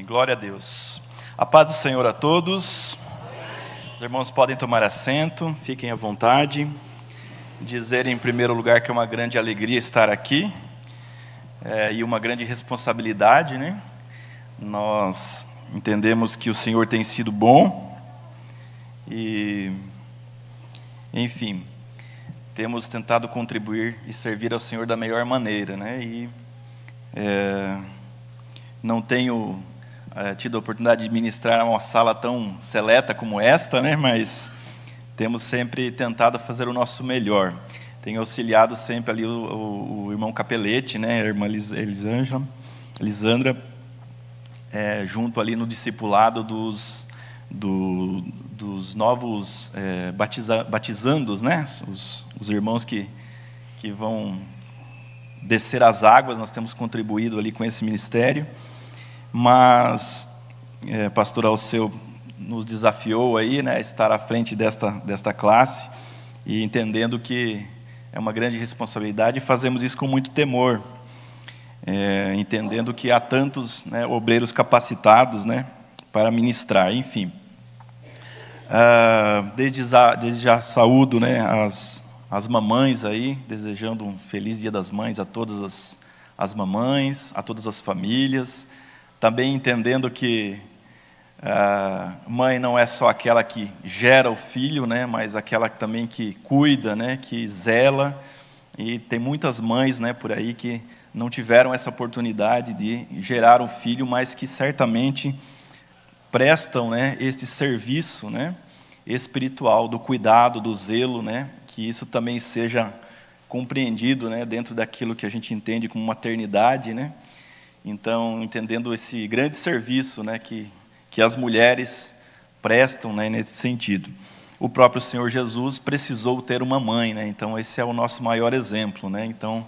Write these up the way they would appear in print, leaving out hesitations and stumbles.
Glória a Deus. A paz do Senhor a todos. Os irmãos podem tomar assento, fiquem à vontade. Dizer em primeiro lugar que é uma grande alegria estar aqui e uma grande responsabilidade, né? Nós entendemos que o Senhor tem sido bom e, enfim, temos tentado contribuir e servir ao Senhor da melhor maneira, né? E não tenho tido a oportunidade de ministrar uma sala tão seleta como esta, né? Mas temos sempre tentado fazer o nosso melhor. Tenho auxiliado sempre ali o irmão Capelete, né? A irmã Elisandra, junto ali no discipulado dos novos batizandos, né? Os irmãos que vão descer as águas. Nós temos contribuído ali com esse ministério. Mas pastor Alceu nos desafiou aí, né, a estar à frente desta classe, e entendendo que é uma grande responsabilidade, e fazemos isso com muito temor, entendendo que há tantos, né, obreiros capacitados, né, para ministrar. Enfim, desde já saúdo, né, as mamães aí, desejando um feliz Dia das Mães a todas as mamães, a todas as famílias. Também entendendo que mãe não é só aquela que gera o filho, né, mas aquela também que cuida, né, que zela. E tem muitas mães, né, por aí que não tiveram essa oportunidade de gerar um filho, mas que certamente prestam, né, este serviço, né, espiritual, do cuidado, do zelo, né, que isso também seja compreendido, né, dentro daquilo que a gente entende como maternidade, né. Então, entendendo esse grande serviço, né, que as mulheres prestam, né, nesse sentido. O próprio Senhor Jesus precisou ter uma mãe, né, então esse é o nosso maior exemplo, né, então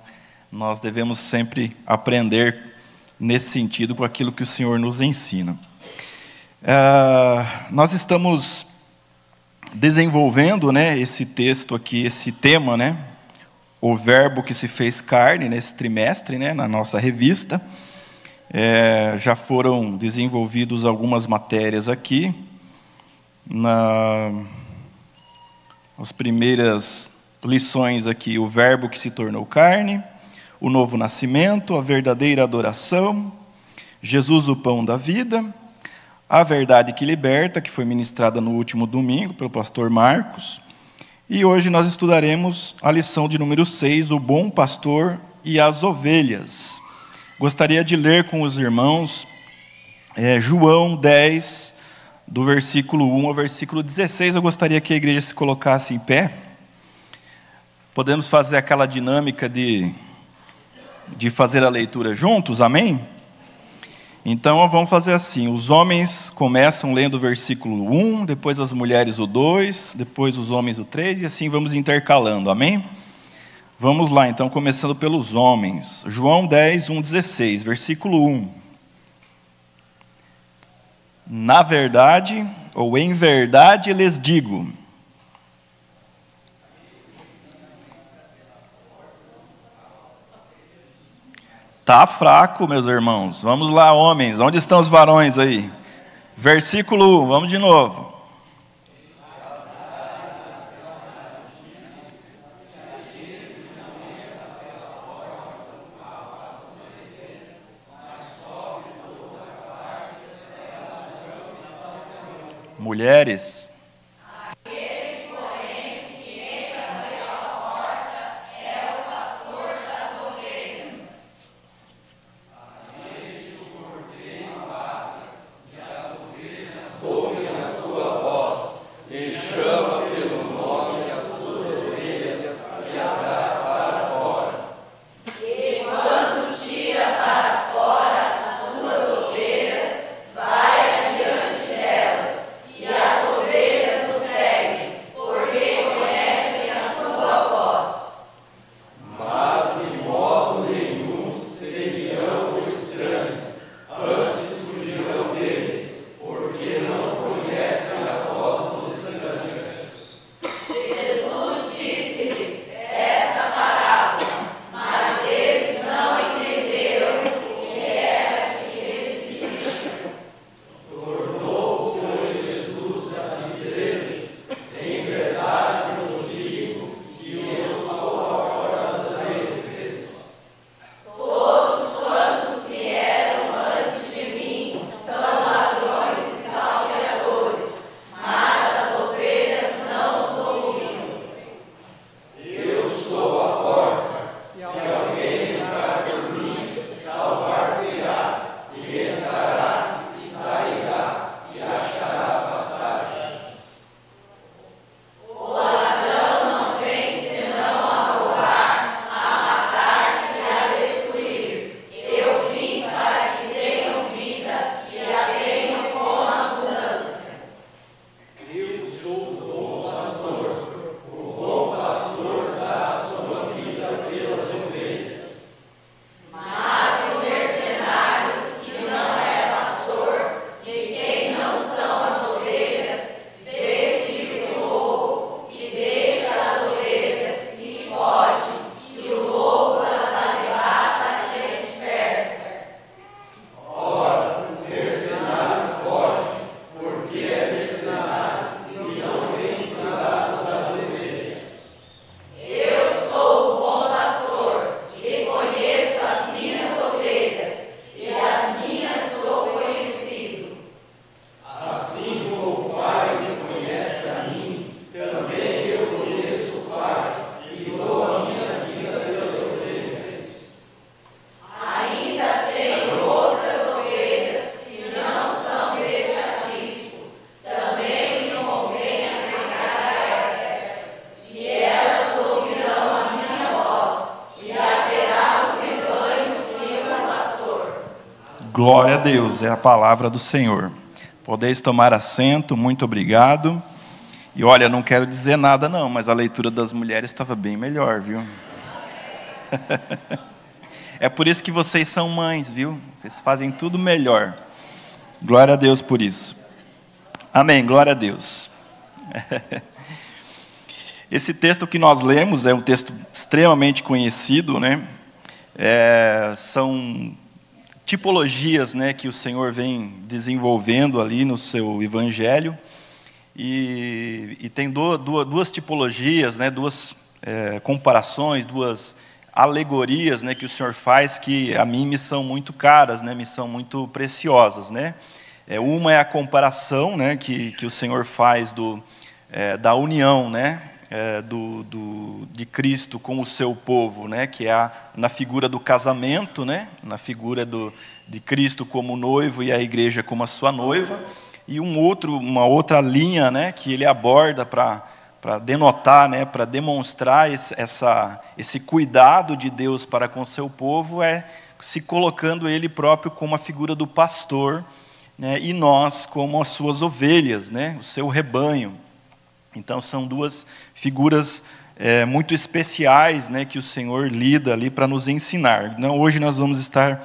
nós devemos sempre aprender nesse sentido com aquilo que o Senhor nos ensina. Nós estamos desenvolvendo, né, esse texto aqui, esse tema, né, o Verbo que se fez carne, nesse trimestre, né, na nossa revista. Já foram desenvolvidas algumas matérias aqui. As primeiras lições aqui, o Verbo que se tornou carne, o novo nascimento, a verdadeira adoração, Jesus o pão da vida, a verdade que liberta, que foi ministrada no último domingo pelo pastor Marcos. E hoje nós estudaremos a lição de número 6, o bom pastor e as ovelhas. Gostaria de ler com os irmãos João 10, do versículo 1 ao versículo 16. Eu gostaria que a igreja se colocasse em pé. Podemos fazer aquela dinâmica de fazer a leitura juntos, amém? Então vamos fazer assim: os homens começam lendo o versículo 1, depois as mulheres o 2, depois os homens o 3, e assim vamos intercalando, amém? Vamos lá, então, começando pelos homens. João 10, 1, 16, versículo 1. Na verdade, ou em verdade lhes digo. Tá fraco, meus irmãos. Vamos lá, homens. Onde estão os varões aí? Versículo 1, vamos de novo. Mulheres. Aquele, porém, que entra pela porta é o pastor das ovelhas. Este o cordeiro abre, e as ovelhas ouvem a sua voz, e chama pelo nome as suas ovelhas, e as traz para fora. E quando tira para fora as suas ovelhas, vai adiante delas. E as ovelhas Glória a Deus, é a palavra do Senhor. Podeis tomar assento, muito obrigado. E olha, não quero dizer nada não, mas a leitura das mulheres estava bem melhor, viu? É por isso que vocês são mães, viu? Vocês fazem tudo melhor. Glória a Deus por isso. Amém, glória a Deus. Esse texto que nós lemos é um texto extremamente conhecido, né? São tipologias, né, que o Senhor vem desenvolvendo ali no seu Evangelho. E tem duas tipologias, né, duas comparações, duas alegorias, né, que o Senhor faz que a mim me são muito caras, né, me são muito preciosas, né? Uma é a comparação, né, que o Senhor faz da união, né, de Cristo com o seu povo, né, que é na figura do casamento, né, na figura de Cristo como noivo e a igreja como a sua noiva, e uma outra linha, né, que ele aborda para denotar, né, para demonstrar esse cuidado de Deus para com o seu povo, se colocando ele próprio como a figura do pastor, né, e nós como as suas ovelhas, né, o seu rebanho. Então, são duas figuras muito especiais, né, que o Senhor lida ali para nos ensinar. Então, hoje nós vamos estar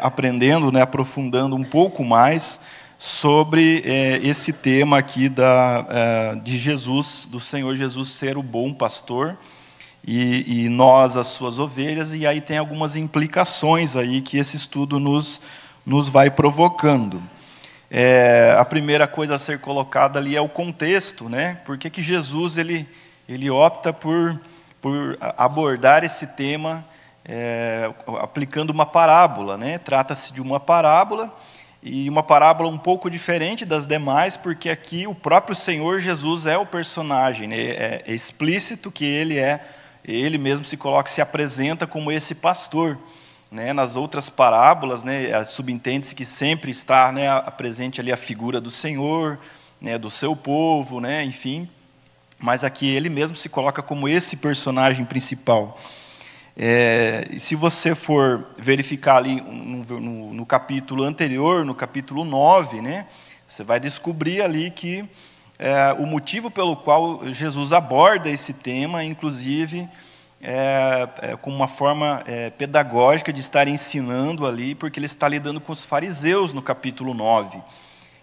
aprendendo, né, aprofundando um pouco mais sobre esse tema aqui de Jesus, do Senhor Jesus ser o bom pastor e nós as suas ovelhas. E aí tem algumas implicações aí que esse estudo nos vai provocando. A primeira coisa a ser colocada ali é o contexto, né? Por que Jesus ele opta por abordar esse tema aplicando uma parábola, né? Trata-se de uma parábola, e uma parábola um pouco diferente das demais, porque aqui o próprio Senhor Jesus é o personagem, né? É explícito que ele mesmo se apresenta como esse pastor. Né, nas outras parábolas, né, subentende-se que sempre está, né, presente ali a figura do Senhor, né, do seu povo, né, enfim. Mas aqui ele mesmo se coloca como esse personagem principal. Se você for verificar ali no capítulo anterior, no capítulo 9, né, você vai descobrir ali que o motivo pelo qual Jesus aborda esse tema, inclusive, com uma forma pedagógica de estar ensinando ali, porque ele está lidando com os fariseus no capítulo 9.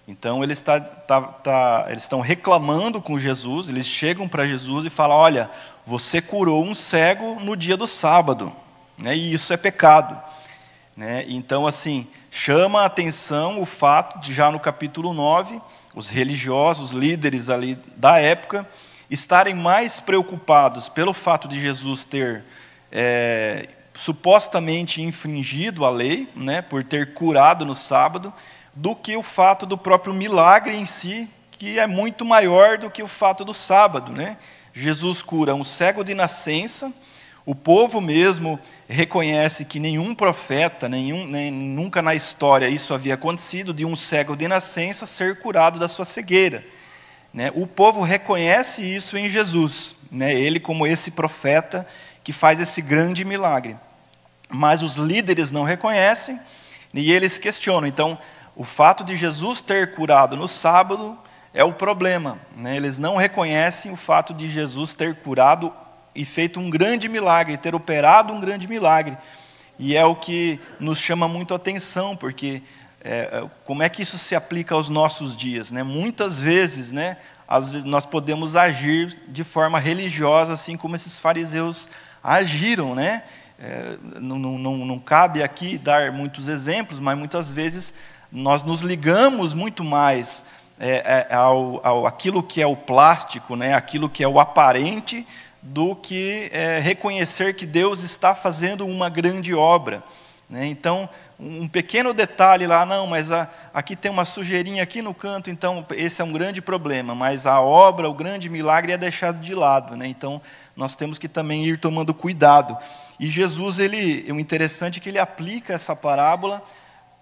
Então, eles estão reclamando com Jesus, eles chegam para Jesus e falam: olha, você curou um cego no dia do sábado, né, e isso é pecado. Né? Então, assim, chama a atenção o fato de, já no capítulo 9, os religiosos, os líderes ali da época, estarem mais preocupados pelo fato de Jesus ter supostamente infringido a lei, né, por ter curado no sábado, do que o fato do próprio milagre em si, que é muito maior do que o fato do sábado. Né? Jesus cura um cego de nascença, o povo mesmo reconhece que nenhum profeta, nunca na história isso havia acontecido, de um cego de nascença ser curado da sua cegueira. Né? O povo reconhece isso em Jesus, né? Ele como esse profeta que faz esse grande milagre. Mas os líderes não reconhecem e eles questionam. Então, o fato de Jesus ter curado no sábado é o problema. Né? Eles não reconhecem o fato de Jesus ter curado e feito um grande milagre, ter operado um grande milagre. E é o que nos chama muito a atenção, porque como é que isso se aplica aos nossos dias? Né? Muitas vezes, né, às vezes nós podemos agir de forma religiosa, assim como esses fariseus agiram. Né? Não cabe aqui dar muitos exemplos, mas muitas vezes nós nos ligamos muito mais aquilo que é o plástico, né, aquilo que é o aparente, do que reconhecer que Deus está fazendo uma grande obra. Né? Então, um pequeno detalhe lá, não, mas aqui tem uma sujeirinha aqui no canto, então esse é um grande problema, mas a obra, o grande milagre é deixado de lado. Né? Então, nós temos que também ir tomando cuidado. E Jesus, o interessante é que ele aplica essa parábola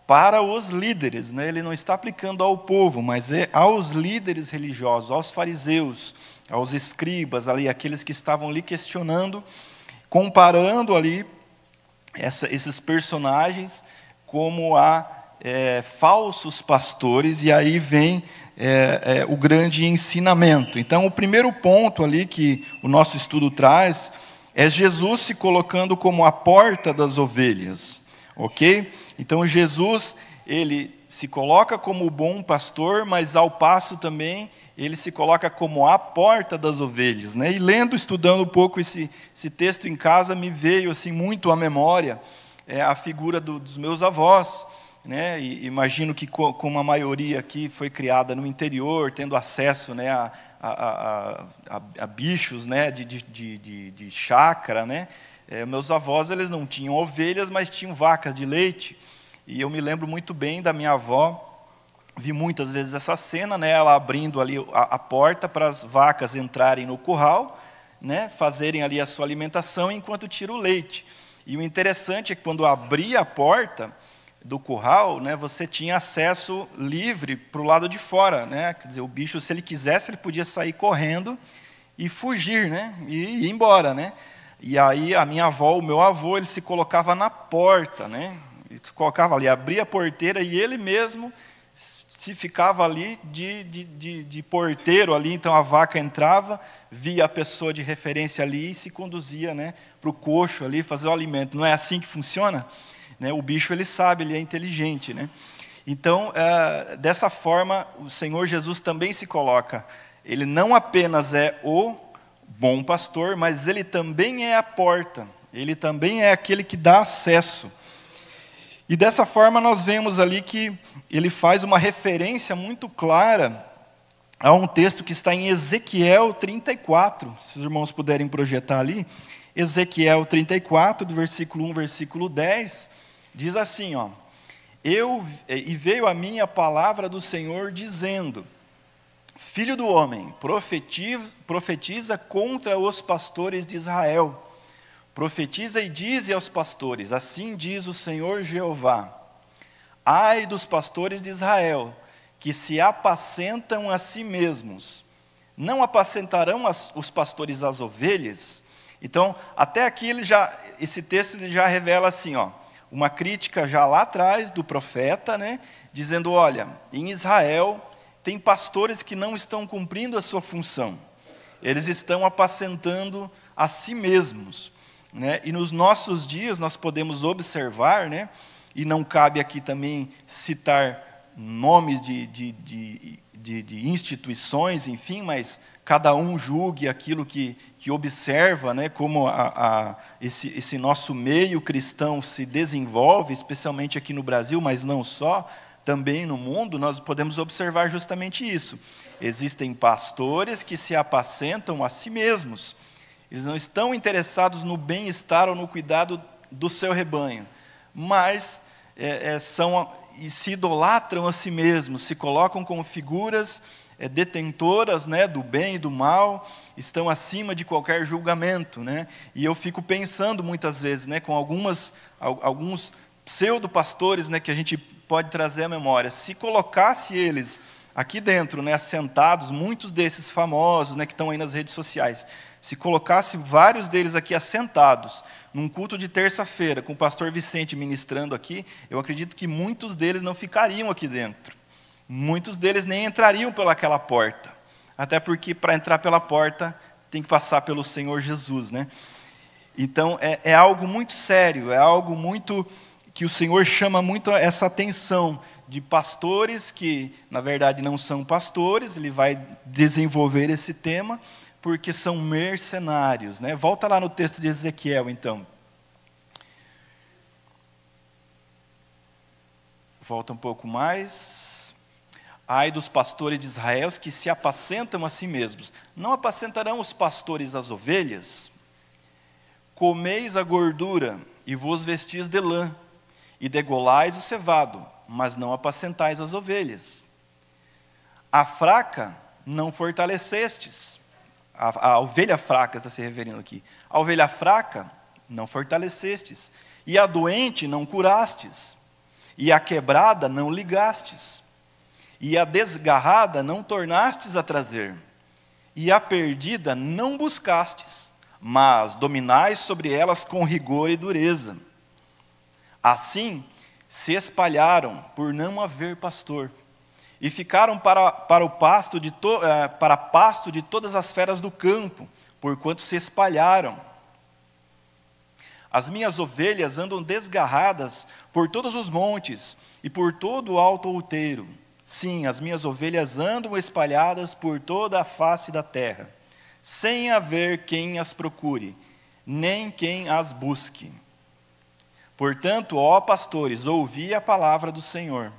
para os líderes. Né? Ele não está aplicando ao povo, mas aos líderes religiosos, aos fariseus, aos escribas, ali, aqueles que estavam ali questionando, comparando ali esses personagens como a falsos pastores, e aí vem o grande ensinamento. Então, o primeiro ponto ali que o nosso estudo traz é Jesus se colocando como a porta das ovelhas, ok? Então, Jesus, ele se coloca como o bom pastor, mas ao passo também ele se coloca como a porta das ovelhas, né? E lendo, estudando um pouco esse texto em casa, me veio assim muito à memória a figura dos meus avós, né? E imagino que como a maioria aqui foi criada no interior, tendo acesso, né, a bichos, né, de chácara, né? Meus avós, eles não tinham ovelhas, mas tinham vacas de leite. E eu me lembro muito bem da minha avó, vi muitas vezes essa cena, né, ela abrindo ali a porta para as vacas entrarem no curral, né, fazerem ali a sua alimentação enquanto tira o leite. E o interessante é que quando abria a porta do curral, né, você tinha acesso livre para o lado de fora, né? Quer dizer, o bicho, se ele quisesse, ele podia sair correndo e fugir, né, e ir embora, né? E aí a minha avó, o meu avô, ele se colocava na porta, né? Ele se colocava ali, abria a porteira e ele mesmo se ficava ali de porteiro ali. Então a vaca entrava, via a pessoa de referência ali e se conduzia, né, para o coxo ali fazer o alimento. Não é assim que funciona? Né? O bicho, ele sabe, ele é inteligente, né? Então, dessa forma, o Senhor Jesus também se coloca. Ele não apenas é o bom pastor, mas ele também é a porta. Ele também é aquele que dá acesso. E dessa forma nós vemos ali que ele faz uma referência muito clara a um texto que está em Ezequiel 34. Se os irmãos puderem projetar ali. Ezequiel 34, do versículo 1, versículo 10, diz assim, ó: E veio a mim a palavra do Senhor dizendo: Filho do homem, profetiza contra os pastores de Israel. Profetiza e dize aos pastores: Assim diz o Senhor Jeová: Ai dos pastores de Israel, que se apacentam a si mesmos. Não apacentarão os pastores as ovelhas? Então, até aqui esse texto ele já revela assim, ó, uma crítica já lá atrás do profeta, né, dizendo: olha, em Israel tem pastores que não estão cumprindo a sua função. Eles estão apacentando a si mesmos. Né? E nos nossos dias nós podemos observar, né, e não cabe aqui também citar nomes de instituições, enfim, mas cada um julgue aquilo que observa, né, como esse nosso meio cristão se desenvolve, especialmente aqui no Brasil, mas não só, também no mundo, nós podemos observar justamente isso. Existem pastores que se apacentam a si mesmos. Eles não estão interessados no bem-estar ou no cuidado do seu rebanho, mas se idolatram a si mesmos, se colocam como figuras detentoras, né, do bem e do mal, estão acima de qualquer julgamento, né? E eu fico pensando muitas vezes, né, com alguns pseudo-pastores, né, que a gente pode trazer à memória, se colocasse eles aqui dentro, né, assentados, muitos desses famosos, né, que estão aí nas redes sociais, se colocasse vários deles aqui assentados, num culto de terça-feira, com o pastor Vicente ministrando aqui, eu acredito que muitos deles não ficariam aqui dentro. Muitos deles nem entrariam pelaquela porta. Até porque, para entrar pela porta, tem que passar pelo Senhor Jesus, né? Então, é algo muito sério, é algo muito que o Senhor chama muito essa atenção de pastores que, na verdade, não são pastores. Ele vai desenvolver esse tema, porque são mercenários, né? Volta lá no texto de Ezequiel, então. Volta um pouco mais. Ai dos pastores de Israel que se apacentam a si mesmos. Não apacentarão os pastores as ovelhas? Comeis a gordura e vos vestis de lã, e degolais o cevado, mas não apacentais as ovelhas. A fraca não fortalecestes. A ovelha fraca está se referindo aqui. A ovelha fraca não fortalecestes, e a doente não curastes, e a quebrada não ligastes, e a desgarrada não tornastes a trazer, e a perdida não buscastes, mas dominais sobre elas com rigor e dureza. Assim, se espalharam por não haver pastor, e ficaram para pasto de todas as feras do campo, porquanto se espalharam. As minhas ovelhas andam desgarradas por todos os montes e por todo o alto outeiro. Sim, as minhas ovelhas andam espalhadas por toda a face da terra, sem haver quem as procure, nem quem as busque. Portanto, ó pastores, ouvi a palavra do Senhor.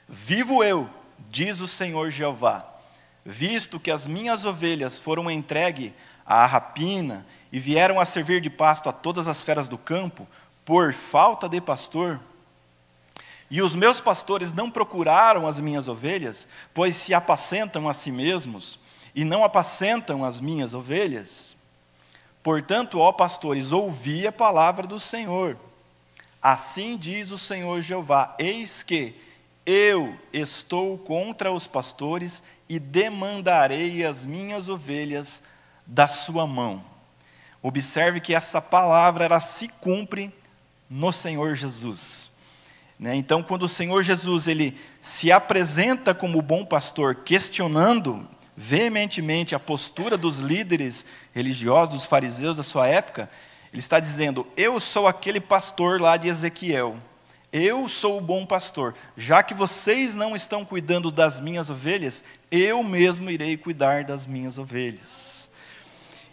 Vivo eu, diz o Senhor Jeová, visto que as minhas ovelhas foram entregues à rapina e vieram a servir de pasto a todas as feras do campo, por falta de pastor, e os meus pastores não procuraram as minhas ovelhas, pois se apacentam a si mesmos, e não apacentam as minhas ovelhas. Portanto, ó pastores, ouvi a palavra do Senhor. Assim diz o Senhor Jeová, eis que eu estou contra os pastores e demandarei as minhas ovelhas da sua mão. Observe que essa palavra ela se cumpre no Senhor Jesus. Então, quando o Senhor Jesus ele se apresenta como bom pastor, questionando veementemente a postura dos líderes religiosos, dos fariseus da sua época, ele está dizendo, eu sou aquele pastor lá de Ezequiel, eu sou o bom pastor, já que vocês não estão cuidando das minhas ovelhas, eu mesmo irei cuidar das minhas ovelhas.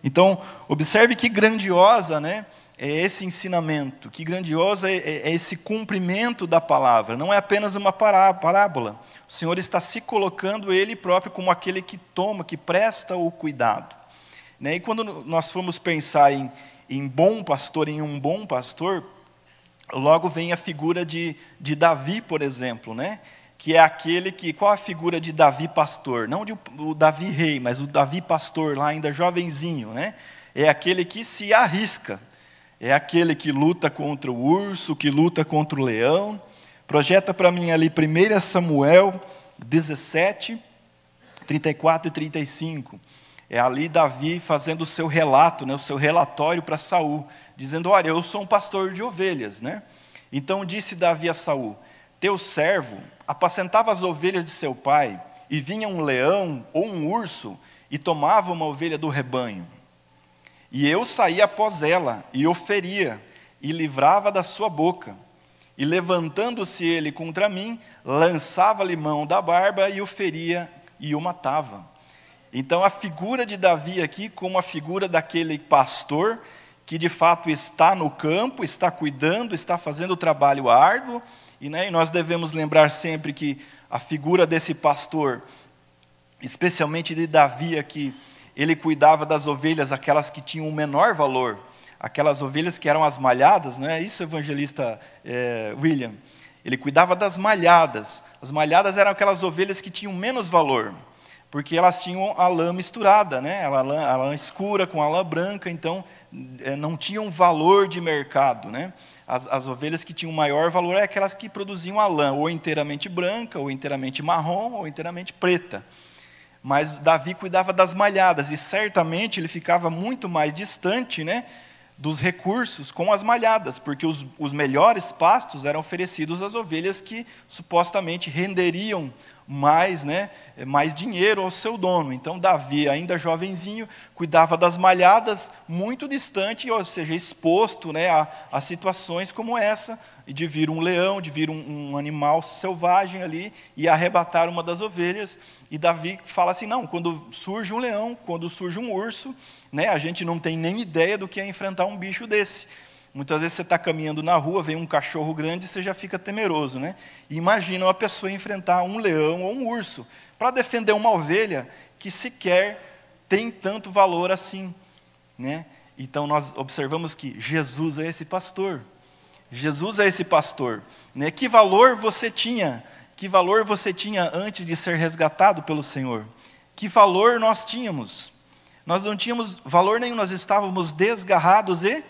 Então, observe que grandiosa, é esse ensinamento, que grandioso é esse cumprimento da palavra. Não é apenas uma parábola. O Senhor está se colocando Ele próprio como aquele que toma, que presta o cuidado. E quando nós formos pensar em bom pastor, em um bom pastor, logo vem a figura de Davi, por exemplo, que é aquele que... Qual a figura de Davi pastor? Não o Davi rei, mas o Davi pastor, lá ainda jovenzinho. É aquele que se arrisca. É aquele que luta contra o urso, que luta contra o leão. Projeta para mim ali 1 Samuel 17, 34 e 35. É ali Davi fazendo o seu relato, o seu relatório para Saul, dizendo, olha, eu sou um pastor de ovelhas. Então disse Davi a Saul, teu servo apacentava as ovelhas de seu pai, e vinha um leão ou um urso, e tomava uma ovelha do rebanho. E eu saía após ela, e o feria, e livrava da sua boca. E levantando-se ele contra mim, lançava-lhe mão da barba, e o feria, e o matava. Então a figura de Davi aqui, como a figura daquele pastor, que de fato está no campo, está cuidando, está fazendo o trabalho árduo, e nós devemos lembrar sempre que a figura desse pastor, especialmente de Davi aqui, ele cuidava das ovelhas, aquelas que tinham o menor valor, aquelas ovelhas que eram as malhadas, não é isso, evangelista William? Ele cuidava das malhadas. As malhadas eram aquelas ovelhas que tinham menos valor, porque elas tinham a lã misturada, a lã escura com a lã branca, então não tinham valor de mercado. As ovelhas que tinham maior valor eram aquelas que produziam a lã, ou inteiramente branca, ou inteiramente marrom, ou inteiramente preta. Mas Davi cuidava das malhadas, e certamente ele ficava muito mais distante dos recursos com as malhadas, porque os melhores pastos eram oferecidos às ovelhas que supostamente renderiam mais, mais dinheiro ao seu dono. Então Davi, ainda jovenzinho, cuidava das malhadas muito distante, ou seja, exposto a situações como essa, de vir um leão, de vir um animal selvagem ali e arrebatar uma das ovelhas. E Davi fala assim, não, quando surge um leão, quando surge um urso, a gente não tem nem ideia do que é enfrentar um bicho desse. Muitas vezes você está caminhando na rua, vem um cachorro grande e você já fica temeroso. E imagina uma pessoa enfrentar um leão ou um urso para defender uma ovelha que sequer tem tanto valor assim. Então nós observamos que Jesus é esse pastor. Jesus é esse pastor. Que valor você tinha? Que valor você tinha antes de ser resgatado pelo Senhor? Que valor nós tínhamos? Nós não tínhamos valor nenhum, nós estávamos desgarrados e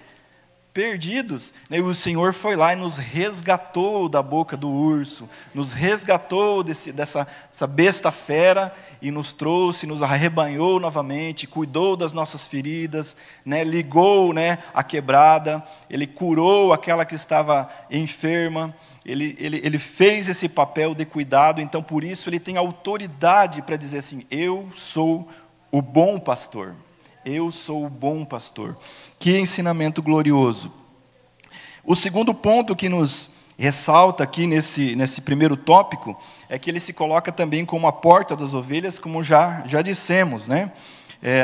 perdidos, né? E o Senhor foi lá e nos resgatou da boca do urso, nos resgatou dessa besta fera e nos trouxe, nos arrebanhou novamente, cuidou das nossas feridas, né? Ligou, né, a quebrada, Ele curou aquela que estava enferma, ele fez esse papel de cuidado, então por isso Ele tem autoridade para dizer assim: eu sou o bom pastor. Eu sou o bom pastor. Que ensinamento glorioso. O segundo ponto que nos ressalta aqui nesse primeiro tópico é que ele se coloca também como a porta das ovelhas, como já dissemos, né?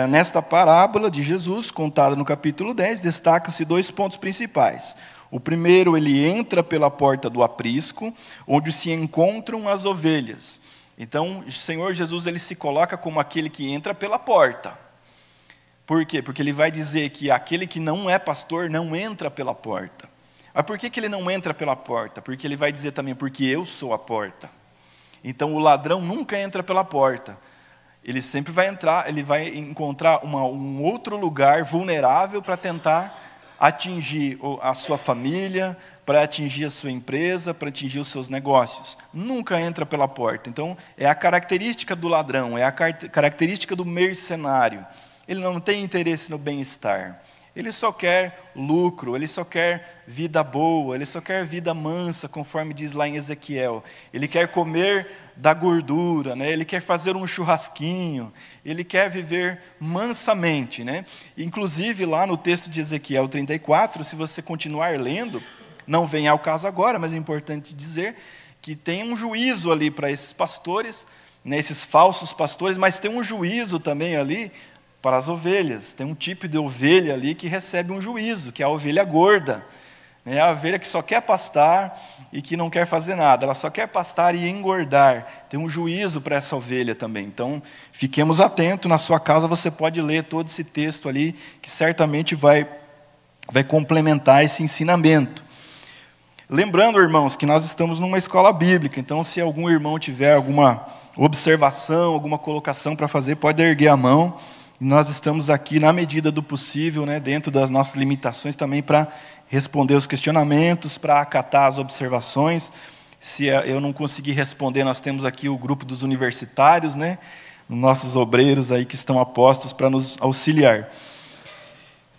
Nesta parábola de Jesus, contada no capítulo 10, destacam-se 2 pontos principais. O primeiro, ele entra pela porta do aprisco, onde se encontram as ovelhas. Então, o Senhor Jesus, ele se coloca como aquele que entra pela porta. Por quê? Porque ele vai dizer que aquele que não é pastor não entra pela porta. Mas por que ele não entra pela porta? Porque ele vai dizer também, porque eu sou a porta. Então o ladrão nunca entra pela porta. Ele sempre vai entrar, ele vai encontrar um outro lugar vulnerável para tentar atingir a sua família, para atingir a sua empresa, para atingir os seus negócios. Nunca entra pela porta. Então é a característica do ladrão, é a característica do mercenário. Ele não tem interesse no bem-estar. Ele só quer lucro, ele só quer vida boa, ele só quer vida mansa, conforme diz lá em Ezequiel. Ele quer comer da gordura, né? Ele quer fazer um churrasquinho, ele quer viver mansamente, né? Inclusive, lá no texto de Ezequiel 34, se você continuar lendo, não vem ao caso agora, mas é importante dizer que tem um juízo ali para esses pastores, né? Esses falsos pastores, mas tem um juízo também ali para as ovelhas. Tem um tipo de ovelha ali que recebe um juízo, que é a ovelha gorda. É a ovelha que só quer pastar e que não quer fazer nada. Ela só quer pastar e engordar. Tem um juízo para essa ovelha também. Então, fiquemos atentos. Na sua casa você pode ler todo esse texto ali, que certamente vai complementar esse ensinamento. Lembrando, irmãos, que nós estamos numa escola bíblica. Então, se algum irmão tiver alguma observação, alguma colocação para fazer, pode erguer a mão. Nós estamos aqui, na medida do possível, né, dentro das nossas limitações, também para responder os questionamentos, para acatar as observações. Se eu não conseguir responder, nós temos aqui o grupo dos universitários, né, nossos obreiros aí que estão apostos para nos auxiliar.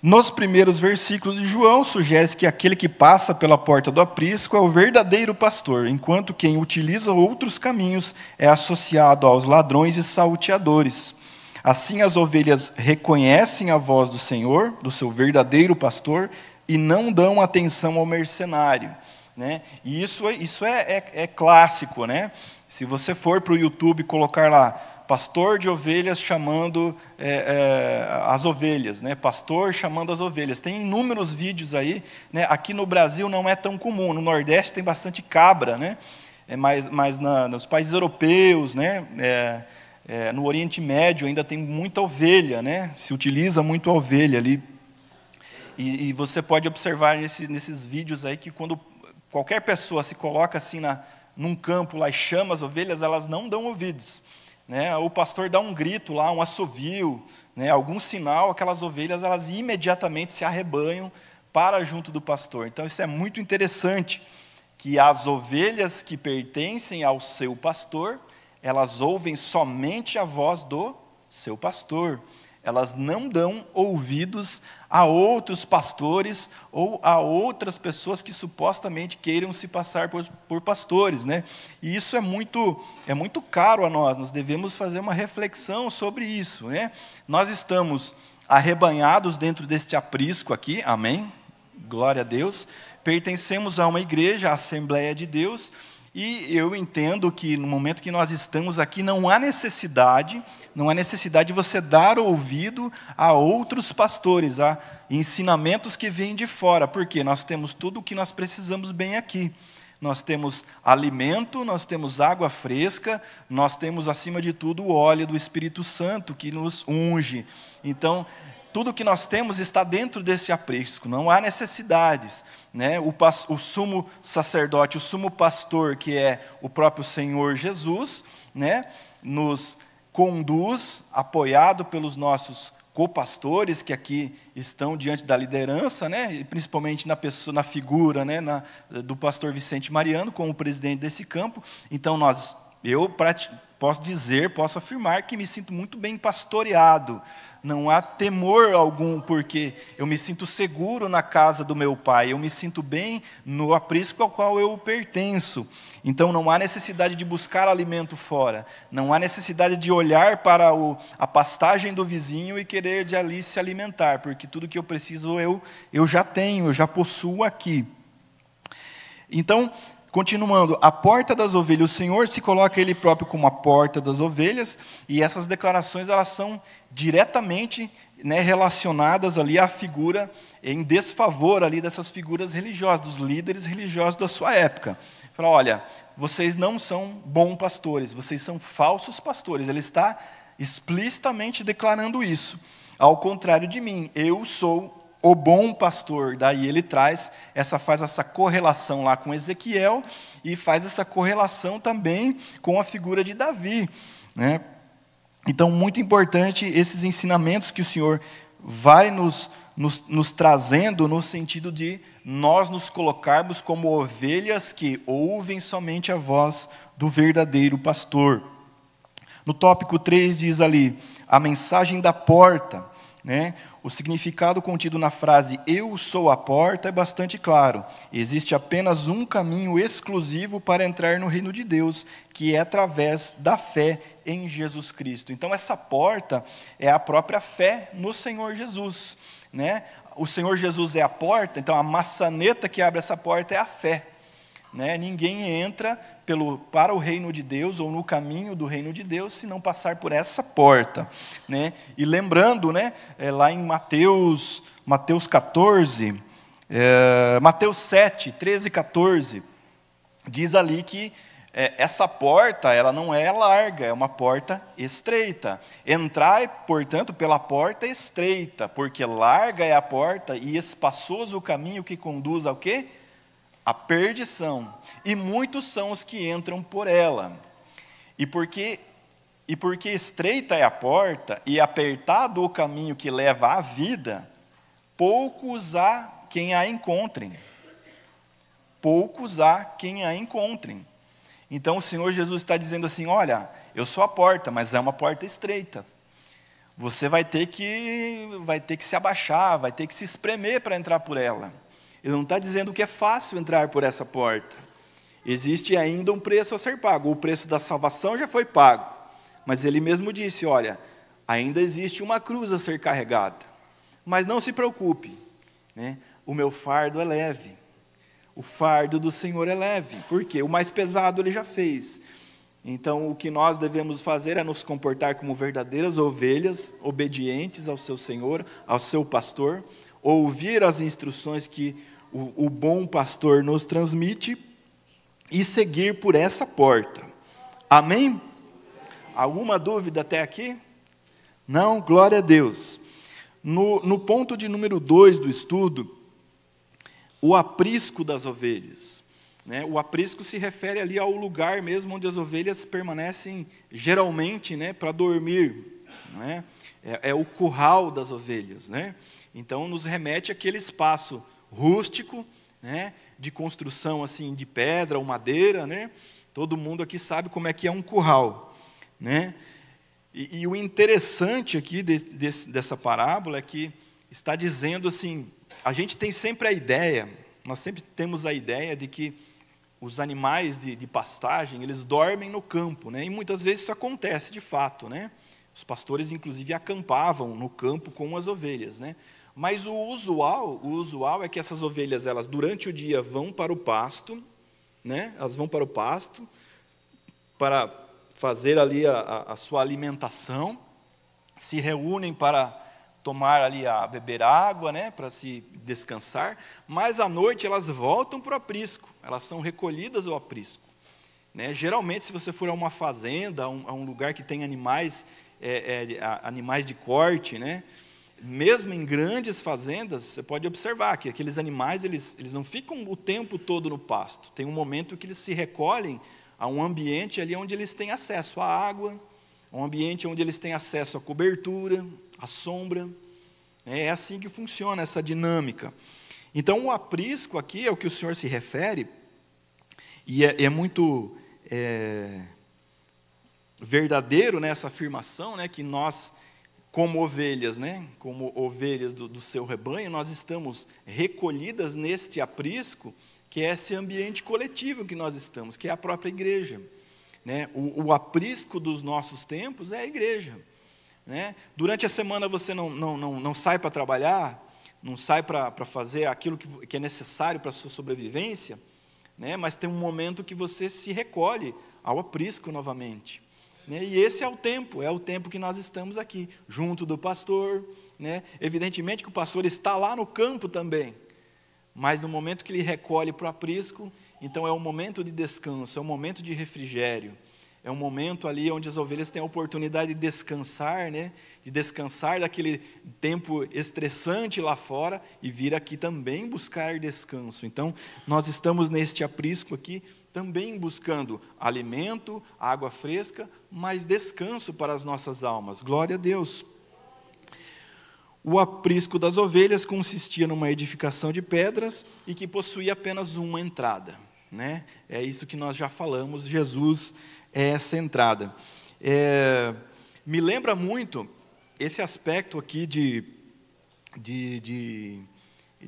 Nos primeiros versículos de João, sugere-se que aquele que passa pela porta do aprisco é o verdadeiro pastor, enquanto quem utiliza outros caminhos é associado aos ladrões e salteadores. Assim as ovelhas reconhecem a voz do Senhor, do seu verdadeiro pastor, e não dão atenção ao mercenário, né? E isso é clássico, né? Se você for para o YouTube colocar lá, pastor de ovelhas chamando as ovelhas, né? Pastor chamando as ovelhas. Tem inúmeros vídeos aí, né? Aqui no Brasil não é tão comum, no Nordeste tem bastante cabra, né? Mas nos países europeus, né? No Oriente Médio ainda tem muita ovelha, né? Se utiliza muito a ovelha ali. E você pode observar nesses vídeos aí que quando qualquer pessoa se coloca assim num campo lá e chama as ovelhas, elas não dão ouvidos, né? O pastor dá um grito lá, um assovio, né? Algum sinal, aquelas ovelhas elas imediatamente se arrebanham para junto do pastor. Então isso é muito interessante, que as ovelhas que pertencem ao seu pastor, elas ouvem somente a voz do seu pastor. Elas não dão ouvidos a outros pastores ou a outras pessoas que supostamente queiram se passar por pastores, né? E isso é muito caro a nós devemos fazer uma reflexão sobre isso, né? Nós estamos arrebanhados dentro deste aprisco aqui, amém? Glória a Deus. Pertencemos a uma igreja, a Assembleia de Deus. E eu entendo que no momento que nós estamos aqui, não há necessidade de você dar ouvido a outros pastores, a ensinamentos que vêm de fora, porque nós temos tudo o que nós precisamos bem aqui. Nós temos alimento, nós temos água fresca, nós temos, acima de tudo, o óleo do Espírito Santo que nos unge. Então, tudo que nós temos está dentro desse aprisco, não há necessidades, né? O sumo sacerdote, o sumo pastor, que é o próprio Senhor Jesus, né? Nos conduz, apoiado pelos nossos copastores que aqui estão diante da liderança, né, e principalmente na figura, né, do pastor Vicente Mariano, como presidente desse campo. Então, posso afirmar que me sinto muito bem pastoreado. Não há temor algum, porque eu me sinto seguro na casa do meu pai, eu me sinto bem no aprisco ao qual eu pertenço. Então não há necessidade de buscar alimento fora, não há necessidade de olhar para a pastagem do vizinho e querer de ali se alimentar, porque tudo que eu preciso eu já tenho, eu já possuo aqui. Então, continuando, a porta das ovelhas, o Senhor se coloca Ele próprio como a porta das ovelhas, e essas declarações elas são diretamente, né, relacionadas ali à figura, em desfavor ali dessas figuras religiosas, dos líderes religiosos da sua época. Fala, olha, vocês não são bons pastores, vocês são falsos pastores. Ele está explicitamente declarando isso. Ao contrário de mim, eu sou o bom pastor. Daí ele faz essa correlação lá com Ezequiel e faz essa correlação também com a figura de Davi, né? Então, muito importante esses ensinamentos que o Senhor vai nos trazendo no sentido de nós nos colocarmos como ovelhas que ouvem somente a voz do verdadeiro pastor. No tópico 3 diz ali, a mensagem da porta, né? O significado contido na frase eu sou a porta é bastante claro. Existe apenas um caminho exclusivo para entrar no reino de Deus, que é através da fé em Jesus Cristo. Então essa porta é a própria fé no Senhor Jesus, né? O Senhor Jesus é a porta, então a maçaneta que abre essa porta é a fé, né? Ninguém entra para o reino de Deus ou no caminho do reino de Deus se não passar por essa porta, né? E lembrando, né, lá em Mateus 14, Mateus 7, 13 e 14, diz ali que essa porta ela não é larga, é uma porta estreita. Entrai, portanto, pela porta estreita, porque larga é a porta e espaçoso o caminho que conduz ao quê? A perdição, e muitos são os que entram por ela. E porque estreita é a porta e apertado o caminho que leva à vida, poucos há quem a encontrem. Poucos há quem a encontrem. Então o Senhor Jesus está dizendo assim, olha, eu sou a porta, mas é uma porta estreita. Você vai ter que se abaixar, vai ter que se espremer para entrar por ela. Ele não está dizendo que é fácil entrar por essa porta. Existe ainda um preço a ser pago. O preço da salvação já foi pago. Mas ele mesmo disse, olha, ainda existe uma cruz a ser carregada. Mas não se preocupe, né? O meu fardo é leve. O fardo do Senhor é leve. Por quê? O mais pesado ele já fez. Então, o que nós devemos fazer é nos comportar como verdadeiras ovelhas, obedientes ao seu Senhor, ao seu pastor, ouvir as instruções que o bom pastor nos transmite e seguir por essa porta. Amém? Alguma dúvida até aqui? Não? Glória a Deus. No ponto de número 2 do estudo, o aprisco das ovelhas, né? O aprisco se refere ali ao lugar mesmo onde as ovelhas permanecem geralmente, né, para dormir, né? É o curral das ovelhas, né? Então, nos remete àquele espaço rústico, né, de construção assim, de pedra ou madeira, né? Todo mundo aqui sabe como é que é um curral, né? E o interessante aqui dessa parábola é que está dizendo assim, a gente tem sempre a ideia, nós sempre temos a ideia de que os animais de pastagem, eles dormem no campo, né? E muitas vezes isso acontece de fato, né? Os pastores, inclusive, acampavam no campo com as ovelhas, né? Mas o usual é que essas ovelhas, elas durante o dia vão para o pasto, né? Elas vão para o pasto para fazer ali a sua alimentação, se reúnem para tomar ali beber água, né? Para se descansar, mas à noite elas voltam para o aprisco, elas são recolhidas ao aprisco, né? Geralmente, se você for a uma fazenda, a um lugar que tem animais de corte, né? Mesmo em grandes fazendas, você pode observar que aqueles animais eles não ficam o tempo todo no pasto. Tem um momento que eles se recolhem a um ambiente ali onde eles têm acesso à água, um ambiente onde eles têm acesso à cobertura, a sombra. É assim que funciona essa dinâmica. Então, o aprisco aqui é o que o Senhor se refere, e é muito verdadeiro, né, essa afirmação, né, que nós, como ovelhas, né, como ovelhas do seu rebanho, nós estamos recolhidas neste aprisco, que é esse ambiente coletivo que nós estamos, que é a própria igreja. Né? O aprisco dos nossos tempos é a igreja. Né? Durante a semana você não sai para trabalhar, não sai para fazer aquilo que é necessário para a sua sobrevivência, né? Mas tem um momento que você se recolhe ao aprisco novamente. Né? E esse é o tempo que nós estamos aqui, junto do pastor. Né? Evidentemente que o pastor está lá no campo também, mas no momento que ele recolhe para o aprisco, então é um momento de descanso, é um momento de refrigério, é um momento ali onde as ovelhas têm a oportunidade de descansar, né? De descansar daquele tempo estressante lá fora e vir aqui também buscar descanso. Então, nós estamos neste aprisco aqui também buscando alimento, água fresca, mas descanso para as nossas almas. Glória a Deus. O aprisco das ovelhas consistia numa edificação de pedras e que possuía apenas uma entrada. Né? É isso que nós já falamos, Jesus é essa entrada. Me lembra muito esse aspecto aqui de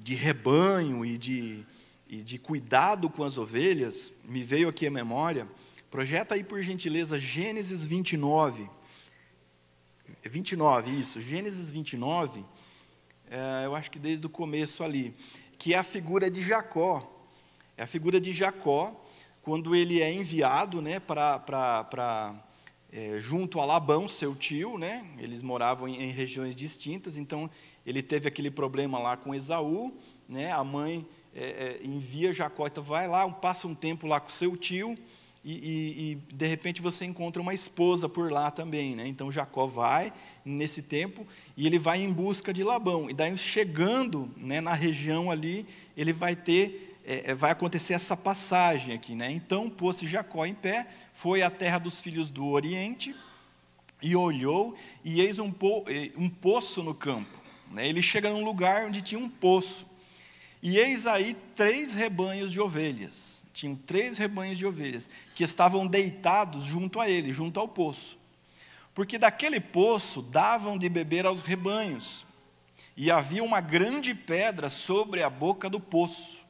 rebanho e de cuidado com as ovelhas, me veio aqui à memória. Projeta aí, por gentileza, Gênesis 29. 29, isso, Gênesis 29, eu acho que desde o começo ali, que é a figura de Jacó. É a figura de Jacó, quando ele é enviado, né, junto a Labão, seu tio, né, eles moravam em regiões distintas, então ele teve aquele problema lá com Esaú, né, a mãe envia Jacó, então vai lá, passa um tempo lá com seu tio, e de repente você encontra uma esposa por lá também, né? Então Jacó vai nesse tempo e ele vai em busca de Labão, e daí chegando, né, na região ali, ele vai acontecer essa passagem aqui, né? Então pôs-se Jacó em pé, foi à terra dos filhos do Oriente e olhou, e eis um poço no campo, né? Ele chega num lugar onde tinha um poço, e eis aí 3 rebanhos de ovelhas. Tinham 3 rebanhos de ovelhas que estavam deitados junto a ele, junto ao poço, porque daquele poço davam de beber aos rebanhos, e havia uma grande pedra sobre a boca do poço.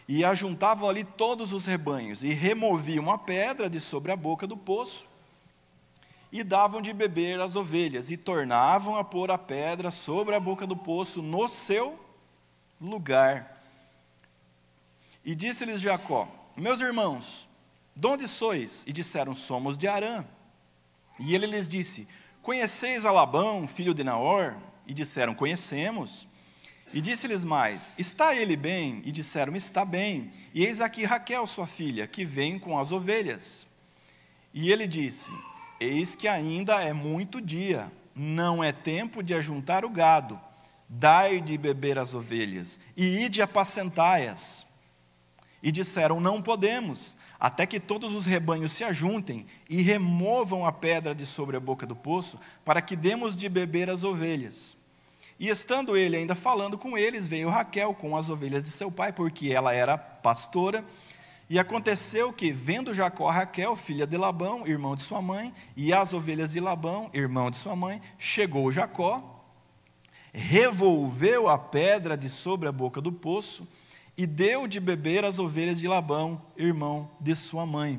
E ajuntavam ali todos os rebanhos, e removiam a pedra de sobre a boca do poço, e davam de beber às ovelhas, e tornavam a pôr a pedra sobre a boca do poço no seu lugar. E disse-lhes Jacó: meus irmãos, de onde sois? E disseram: somos de Harã. E ele lhes disse: conheceis a Labão, filho de Naor? E disseram: conhecemos. E disse-lhes mais: está ele bem? E disseram: está bem. E eis aqui Raquel, sua filha, que vem com as ovelhas. E ele disse: eis que ainda é muito dia, não é tempo de ajuntar o gado, dai de beber às ovelhas, e ide apacentai-as. E disseram: não podemos, até que todos os rebanhos se ajuntem e removam a pedra de sobre a boca do poço, para que demos de beber às ovelhas. E estando ele ainda falando com eles, veio Raquel com as ovelhas de seu pai, porque ela era pastora. E aconteceu que, vendo Jacó a Raquel, filha de Labão, irmão de sua mãe, e as ovelhas de Labão, irmão de sua mãe, chegou Jacó, revolveu a pedra de sobre a boca do poço, e deu de beber às ovelhas de Labão, irmão de sua mãe.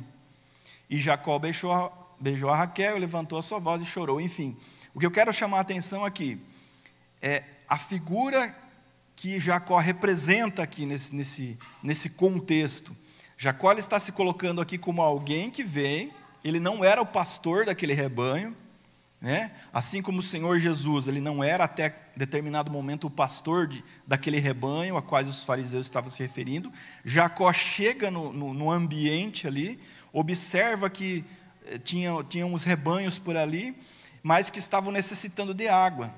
E Jacó beijou a Raquel, levantou a sua voz e chorou. Enfim, o que eu quero chamar a atenção aqui é a figura que Jacó representa aqui nesse contexto. Jacó ele está se colocando aqui como alguém que vem, ele não era o pastor daquele rebanho, né? Assim como o Senhor Jesus, ele não era até determinado momento o pastor daquele rebanho a quais os fariseus estavam se referindo. Jacó chega no ambiente ali, observa que tinha uns rebanhos por ali, mas que estavam necessitando de água.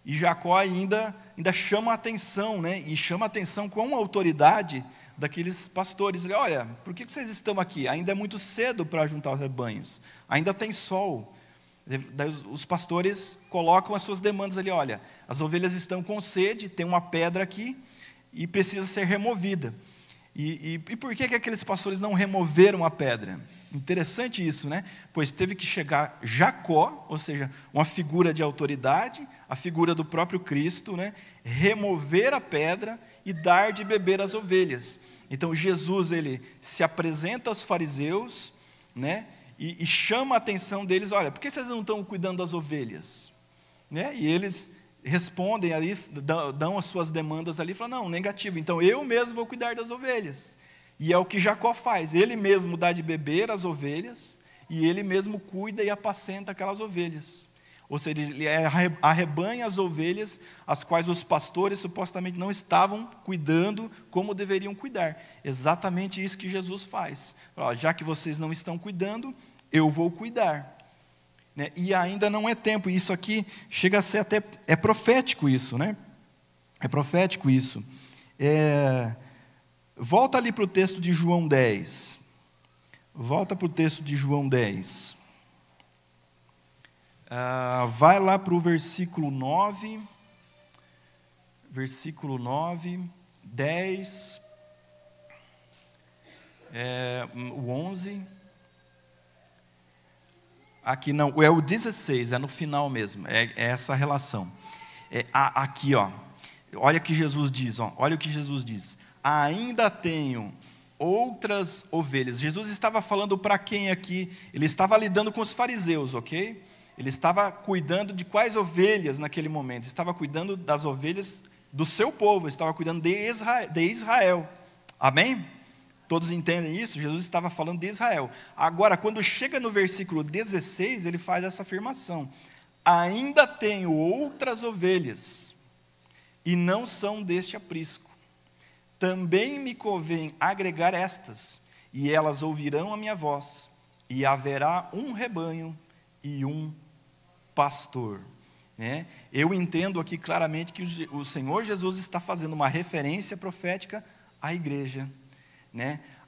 E Jacó ainda chama a atenção, né? E chama a atenção com a autoridade daqueles pastores. Ele: olha, por que vocês estão aqui? Ainda é muito cedo para juntar os rebanhos, ainda tem sol. Daí os pastores colocam as suas demandas ali, olha, as ovelhas estão com sede, tem uma pedra aqui e precisa ser removida. E por que aqueles pastores não removeram a pedra? Interessante isso, né? Pois teve que chegar Jacó, ou seja, uma figura de autoridade, a figura do próprio Cristo, né? Remover a pedra e dar de beber às ovelhas. Então Jesus, ele se apresenta aos fariseus, né? E chama a atenção deles, olha, por que vocês não estão cuidando das ovelhas? Né? E eles respondem ali, dão as suas demandas ali, falam, não, negativo, então eu mesmo vou cuidar das ovelhas. E é o que Jacó faz, ele mesmo dá de beber às ovelhas, e ele mesmo cuida e apacenta aquelas ovelhas. Ou seja, ele arrebanha as ovelhas, as quais os pastores supostamente não estavam cuidando como deveriam cuidar. Exatamente isso que Jesus faz. Já que vocês não estão cuidando, eu vou cuidar. E ainda não é tempo, isso aqui chega a ser até, é profético isso, né? É profético isso. Volta ali para o texto de João 10. Volta para o texto de João 10. Vai lá para o versículo 9. Versículo 9, 10, o 11. Aqui não, é o 16, é no final mesmo, é essa relação. Aqui, ó, olha o que Jesus diz, olha o que Jesus diz. Ainda tenho outras ovelhas. Jesus estava falando para quem aqui? Ele estava lidando com os fariseus, ok? Ele estava cuidando de quais ovelhas naquele momento? Ele estava cuidando das ovelhas do seu povo, ele estava cuidando de Israel. Amém? Todos entendem isso? Jesus estava falando de Israel. Agora, quando chega no versículo 16, ele faz essa afirmação. Ainda tenho outras ovelhas, e não são deste aprisco. Também me convém agregar estas, e elas ouvirão a minha voz, e haverá um rebanho e um pastor. Eu entendo aqui claramente que o Senhor Jesus está fazendo uma referência profética à igreja.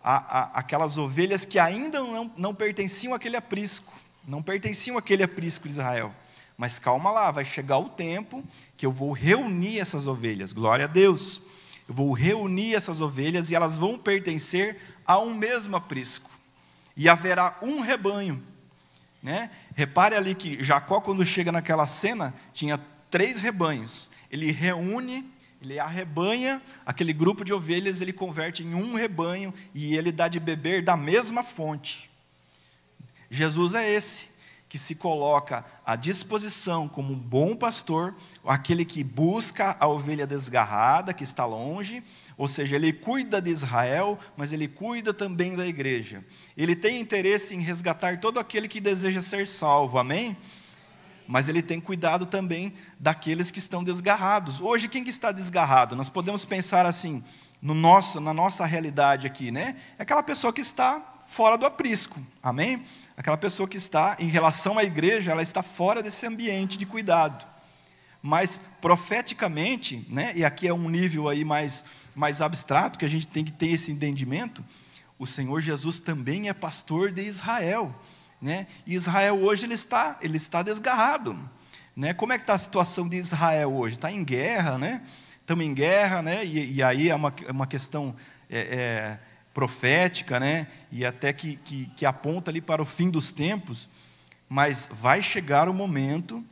Aquelas ovelhas que ainda não pertenciam àquele aprisco, não pertenciam àquele aprisco de Israel. Mas calma lá, vai chegar o tempo que eu vou reunir essas ovelhas, glória a Deus. Eu vou reunir essas ovelhas e elas vão pertencer a um mesmo aprisco. E haverá um rebanho. Repare ali que Jacó, quando chega naquela cena, tinha 3 rebanhos. Ele reúne, ele arrebanha aquele grupo de ovelhas, ele converte em um rebanho e ele dá de beber da mesma fonte. Jesus é esse que se coloca à disposição como um bom pastor, aquele que busca a ovelha desgarrada, que está longe, ou seja, ele cuida de Israel, mas ele cuida também da igreja. Ele tem interesse em resgatar todo aquele que deseja ser salvo, amém? Mas ele tem cuidado também daqueles que estão desgarrados. Hoje, quem que está desgarrado? Nós podemos pensar assim, na nossa realidade aqui, né? É aquela pessoa que está fora do aprisco, amém? Aquela pessoa que está, em relação à igreja, ela está fora desse ambiente de cuidado. Mas, profeticamente, e aqui é um nível aí mais abstrato, que a gente tem que ter esse entendimento, o Senhor Jesus também é pastor de Israel. E Israel hoje ele está desgarrado. Como é que está a situação de Israel hoje? Está em guerra, Estamos em guerra, e aí é uma questão profética, e até que aponta ali para o fim dos tempos, mas vai chegar o momento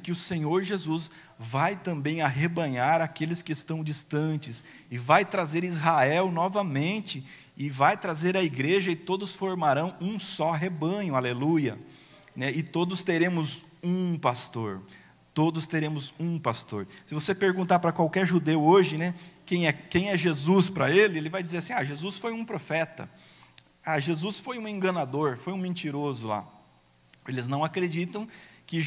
que o Senhor Jesus vai também arrebanhar aqueles que estão distantes, e vai trazer Israel novamente, e vai trazer a igreja, e todos formarão um só rebanho, aleluia, e todos teremos um pastor, Se você perguntar para qualquer judeu hoje, quem é Jesus para ele vai dizer assim, Jesus foi um profeta, Jesus foi um enganador, foi um mentiroso lá. Eles não acreditam que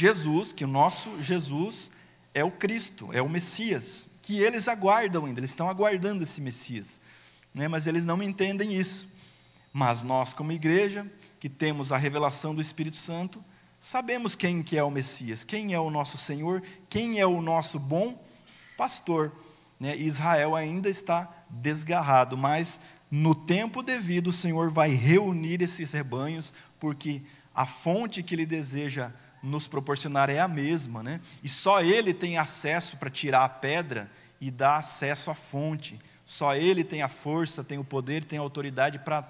o nosso Jesus é o Cristo, é o Messias, que eles aguardam ainda, eles estão aguardando esse Messias, mas eles não entendem isso. Mas nós, como igreja, que temos a revelação do Espírito Santo, sabemos quem que é o Messias, quem é o nosso Senhor, quem é o nosso bom pastor. Israel ainda está desgarrado, mas no tempo devido o Senhor vai reunir esses rebanhos, porque a fonte que Ele deseja nos proporcionar é a mesma, né? E só Ele tem acesso para tirar a pedra e dar acesso à fonte. Só Ele tem a força, tem o poder, tem a autoridade para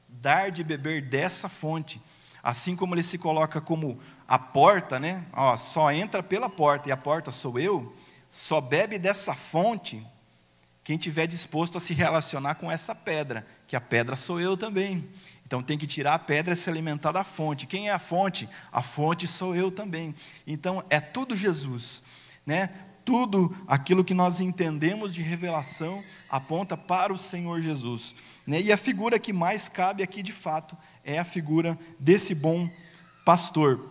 dar de beber dessa fonte. Assim como Ele se coloca como a porta, né? Ó, só entra pela porta, e a porta sou eu, só bebe dessa fonte quem estiver disposto a se relacionar com essa pedra, que a pedra sou eu também. Então tem que tirar a pedra e se alimentar da fonte. Quem é a fonte? A fonte sou eu também. Então é tudo Jesus, né? Tudo aquilo que nós entendemos de revelação aponta para o Senhor Jesus, né? E a figura que mais cabe aqui de fato é a figura desse bom pastor.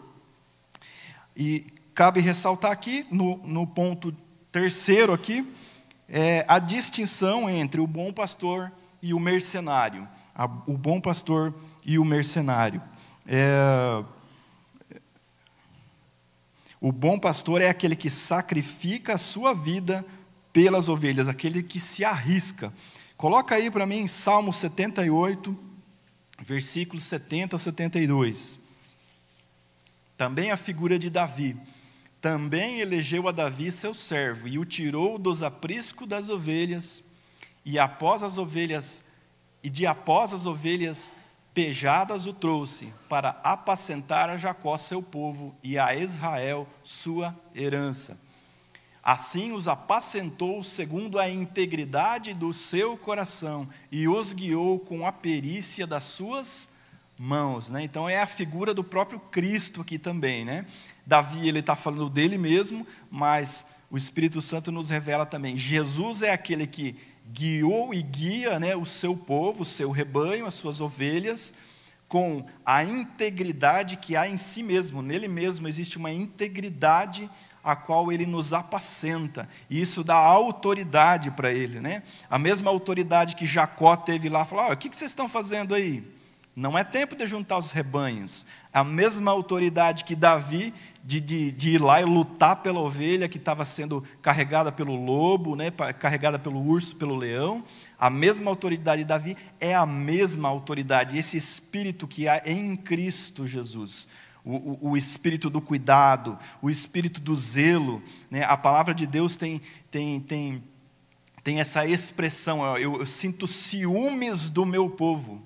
E cabe ressaltar aqui no ponto terceiro aqui, a distinção entre o bom pastor e o mercenário. O bom pastor e o mercenário. O bom pastor é aquele que sacrifica a sua vida pelas ovelhas, aquele que se arrisca. Coloca aí para mim Salmo 78, versículos 70 a 72. Também a figura de Davi. Também elegeu a Davi seu servo, e o tirou dos apriscos das ovelhas, e de após as ovelhas pejadas o trouxe, para apacentar a Jacó seu povo, e a Israel sua herança. Assim os apacentou segundo a integridade do seu coração, e os guiou com a perícia das suas mãos, né? Então é a figura do próprio Cristo aqui também, né? Davi, ele está falando dele mesmo, mas o Espírito Santo nos revela também. Jesus é aquele que guiou e guia, né, o seu povo, o seu rebanho, as suas ovelhas, com a integridade que há em si mesmo. Nele mesmo existe uma integridade a qual ele nos apacenta, e isso dá autoridade para ele, né? A mesma autoridade que Jacó teve lá, falou: o que vocês estão fazendo aí? Não é tempo de juntar os rebanhos. A mesma autoridade que Davi, de ir lá e lutar pela ovelha que estava sendo carregada pelo lobo, né, carregada pelo urso, pelo leão, a mesma autoridade de Davi é a mesma autoridade, esse espírito que há em Cristo Jesus. O espírito do cuidado, o espírito do zelo, né? A palavra de Deus tem essa expressão: eu sinto ciúmes do meu povo.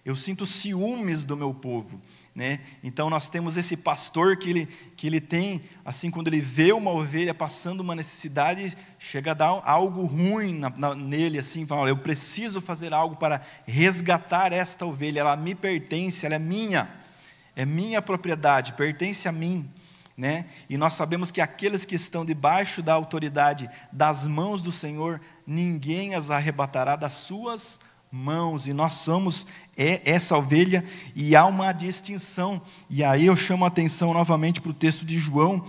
Eu sinto ciúmes do meu povo, né? Então nós temos esse pastor que ele tem, assim, quando ele vê uma ovelha passando uma necessidade, chega a dar algo ruim nele, assim, fala: eu preciso fazer algo para resgatar esta ovelha, ela me pertence, ela é minha propriedade, pertence a mim, né? E nós sabemos que aqueles que estão debaixo da autoridade das mãos do Senhor, ninguém as arrebatará das suas mãos, e nós somos essa ovelha, e há uma distinção. E aí eu chamo a atenção novamente para o texto de João,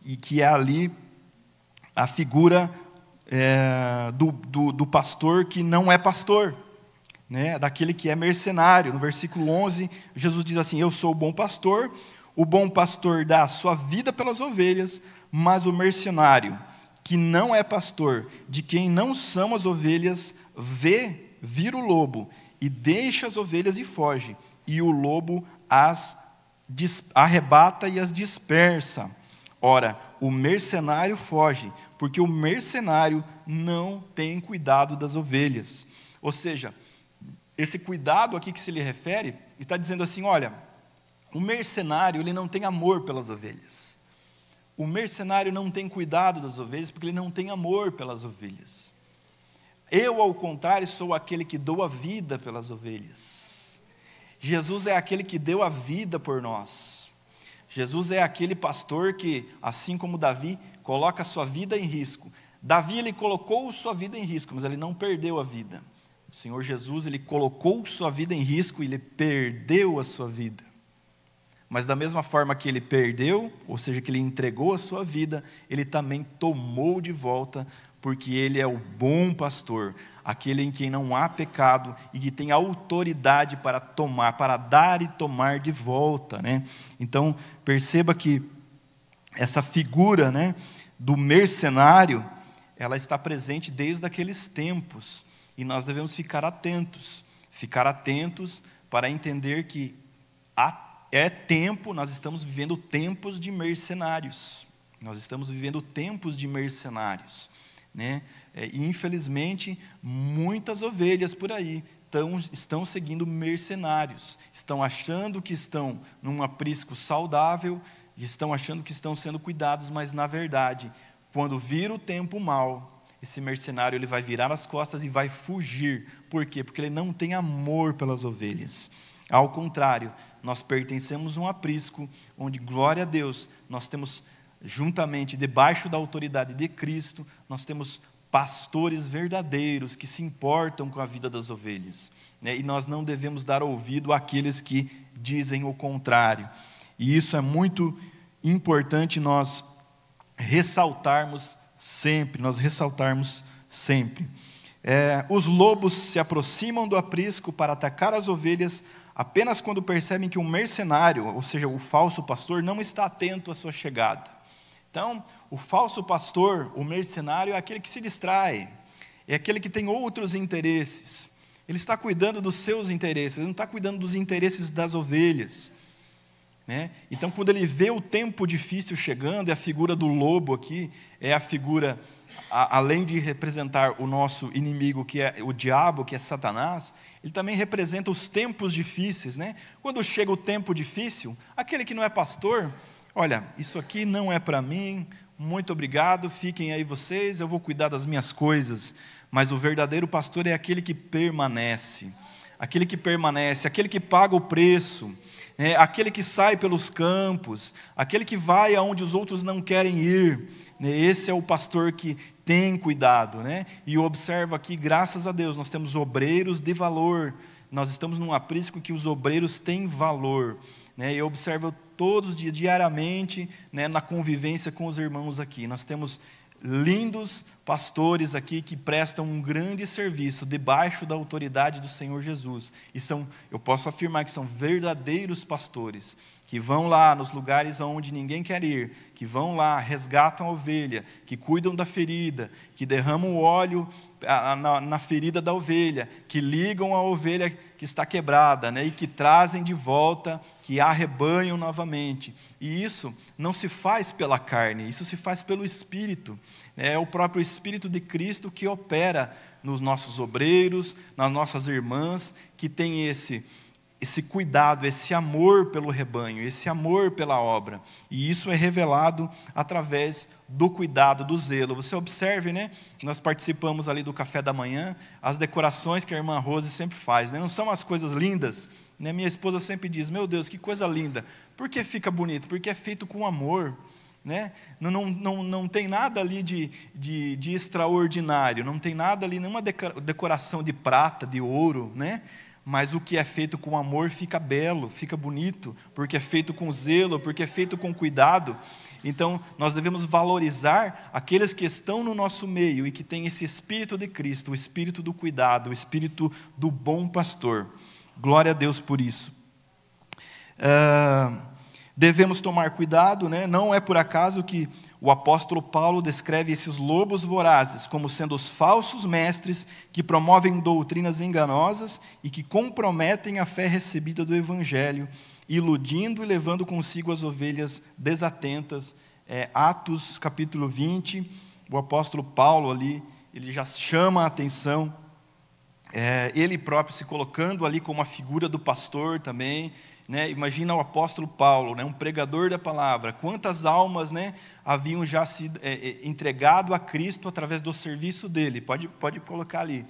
e que é ali a figura do pastor que não é pastor, né? Daquele que é mercenário. No versículo 11, Jesus diz assim: eu sou o bom pastor dá a sua vida pelas ovelhas, mas o mercenário, que não é pastor, de quem não são as ovelhas, vira o lobo, e deixa as ovelhas e foge, e o lobo as arrebata e as dispersa. Ora, o mercenário foge, porque o mercenário não tem cuidado das ovelhas. Ou seja, esse cuidado aqui que se lhe refere, ele está dizendo assim: olha, o mercenário, ele não tem amor pelas ovelhas. O mercenário não tem cuidado das ovelhas, porque ele não tem amor pelas ovelhas. Eu, ao contrário, sou aquele que dou a vida pelas ovelhas. Jesus é aquele que deu a vida por nós. Jesus é aquele pastor que, assim como Davi, coloca a sua vida em risco. Davi, ele colocou sua vida em risco, mas ele não perdeu a vida. O Senhor Jesus, ele colocou sua vida em risco e ele perdeu a sua vida. Mas da mesma forma que ele perdeu, ou seja, que ele entregou a sua vida, ele também tomou de volta, porque ele é o bom pastor, aquele em quem não há pecado e que tem autoridade para tomar, para dar e tomar de volta, né? Então, perceba que essa figura, né, do mercenário, ela está presente desde aqueles tempos, e nós devemos ficar atentos para entender que há nós estamos vivendo tempos de mercenários. Nós estamos vivendo tempos de mercenários, né? E infelizmente, muitas ovelhas por aí estão seguindo mercenários, estão achando que estão num aprisco saudável, estão achando que estão sendo cuidados, mas na verdade, quando vir o tempo mau, esse mercenário ele vai virar as costas e vai fugir. Por quê? Porque ele não tem amor pelas ovelhas. Ao contrário, nós pertencemos a um aprisco onde, glória a Deus, nós temos, juntamente, debaixo da autoridade de Cristo, nós temos pastores verdadeiros que se importam com a vida das ovelhas, né? E nós não devemos dar ouvido àqueles que dizem o contrário. E isso é muito importante nós ressaltarmos sempre, Os lobos se aproximam do aprisco para atacar as ovelhas apenas quando percebem que um mercenário, ou seja, o falso pastor, não está atento à sua chegada. Então, o falso pastor, o mercenário, é aquele que se distrai, é aquele que tem outros interesses. Ele está cuidando dos seus interesses, ele não está cuidando dos interesses das ovelhas, né? Então, quando ele vê o tempo difícil chegando, é a figura do lobo aqui, é a figura, além de representar o nosso inimigo, que é o diabo, que é Satanás, ele também representa os tempos difíceis, né? Quando chega o tempo difícil, aquele que não é pastor, olha, isso aqui não é para mim, muito obrigado, fiquem aí vocês, eu vou cuidar das minhas coisas. Mas o verdadeiro pastor é aquele que permanece, aquele que paga o preço, aquele que sai pelos campos, aquele que vai aonde os outros não querem ir, né? Esse é o pastor que tem cuidado, né? E observa aqui, graças a Deus, nós temos obreiros de valor, nós estamos num aprisco que os obreiros têm valor, né? E observa todos diariamente, né, na convivência com os irmãos aqui, nós temos lindos pastores aqui que prestam um grande serviço debaixo da autoridade do Senhor Jesus, e eu posso afirmar que são verdadeiros pastores, que vão lá nos lugares onde ninguém quer ir, que vão lá, resgatam a ovelha, que cuidam da ferida, que derramam o óleo na ferida da ovelha, que ligam a ovelha que está quebrada, né, e que trazem de volta, que arrebanham novamente. E isso não se faz pela carne, isso se faz pelo Espírito. É o próprio Espírito de Cristo que opera nos nossos obreiros, nas nossas irmãs, que tem esse cuidado, esse amor pelo rebanho, esse amor pela obra. E isso é revelado através do cuidado, do zelo. Você observe, né? Nós participamos ali do café da manhã, as decorações que a irmã Rose sempre faz, né? Não são as coisas lindas, né? Minha esposa sempre diz, meu Deus, que coisa linda. Por que fica bonito? Porque é feito com amor, né? Não tem nada ali de extraordinário, não tem nada ali, nenhuma decoração de prata, de ouro, né? Mas o que é feito com amor fica belo, fica bonito, porque é feito com zelo, porque é feito com cuidado. Então, nós devemos valorizar aqueles que estão no nosso meio e que têm esse Espírito de Cristo, o Espírito do cuidado, o Espírito do bom pastor. Glória a Deus por isso. Devemos tomar cuidado, né? Não é por acaso que o apóstolo Paulo descreve esses lobos vorazes como sendo os falsos mestres que promovem doutrinas enganosas e que comprometem a fé recebida do Evangelho, iludindo e levando consigo as ovelhas desatentas. Atos capítulo 20, o apóstolo Paulo ali, ele já chama a atenção, ele próprio se colocando ali como a figura do pastor também, né? Imagina o apóstolo Paulo, né? Um pregador da palavra, quantas almas, né, haviam já sido entregado a Cristo através do serviço dele, pode colocar ali.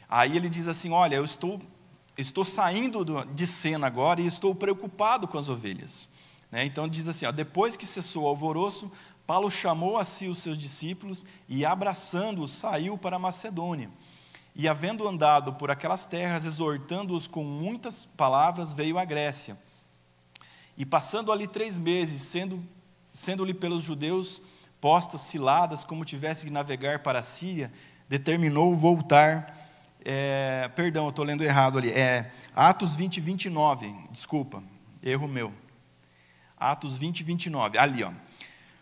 Aí ele diz assim, olha, eu estou saindo de cena agora e estou preocupado com as ovelhas, né? Então diz assim, depois que cessou o alvoroço, Paulo chamou a si os seus discípulos e abraçando-os saiu para a Macedônia. E havendo andado por aquelas terras, exortando-os com muitas palavras, veio à Grécia. E passando ali 3 meses, sendo-lhe pelos judeus postas ciladas, como tivesse que navegar para a Síria, determinou voltar. Perdão, eu estou lendo errado ali. Atos 20, 29, desculpa, erro meu. Atos 20, 29, ali,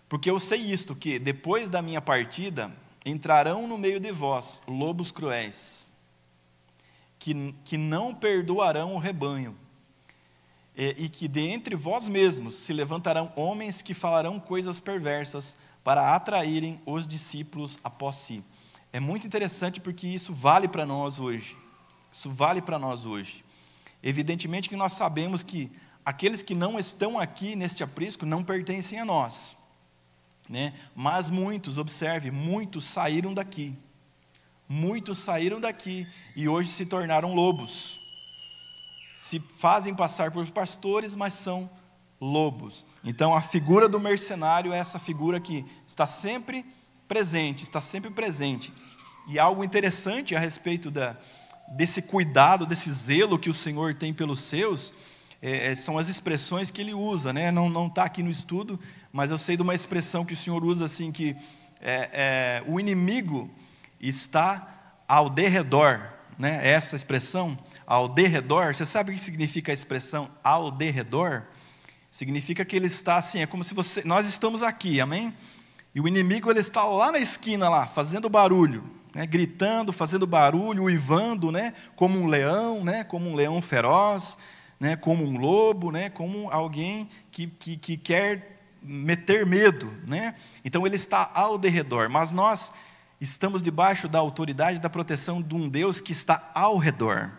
Porque eu sei isto, que depois da minha partida entrarão no meio de vós lobos cruéis, que não perdoarão o rebanho. e que dentre vós mesmos se levantarão homens que falarão coisas perversas para atraírem os discípulos após si. É muito interessante porque isso vale para nós hoje. Isso vale para nós hoje. Evidentemente que nós sabemos que aqueles que não estão aqui neste aprisco não pertencem a nós, né? Mas muitos, observe, muitos saíram daqui. Muitos saíram daqui e hoje se tornaram lobos. Se fazem passar por pastores, mas são lobos. Então a figura do mercenário é essa figura que está sempre presente, E algo interessante a respeito desse cuidado, desse zelo que o Senhor tem pelos seus, são as expressões que ele usa, né? Não está aqui no estudo, mas eu sei de uma expressão que o Senhor usa assim, que o inimigo está ao derredor, né? Essa expressão, ao derredor, você sabe o que significa a expressão ao derredor? Significa que ele está assim, é como se nós estamos aqui, amém? E o inimigo ele está lá na esquina, lá, fazendo barulho, né? Gritando, fazendo barulho, uivando, né? Como um leão, né? Como um leão feroz, né? Como um lobo, né? Como alguém que quer meter medo, né? Então ele está ao derredor, mas nós estamos debaixo da autoridade e da proteção de um Deus que está ao redor,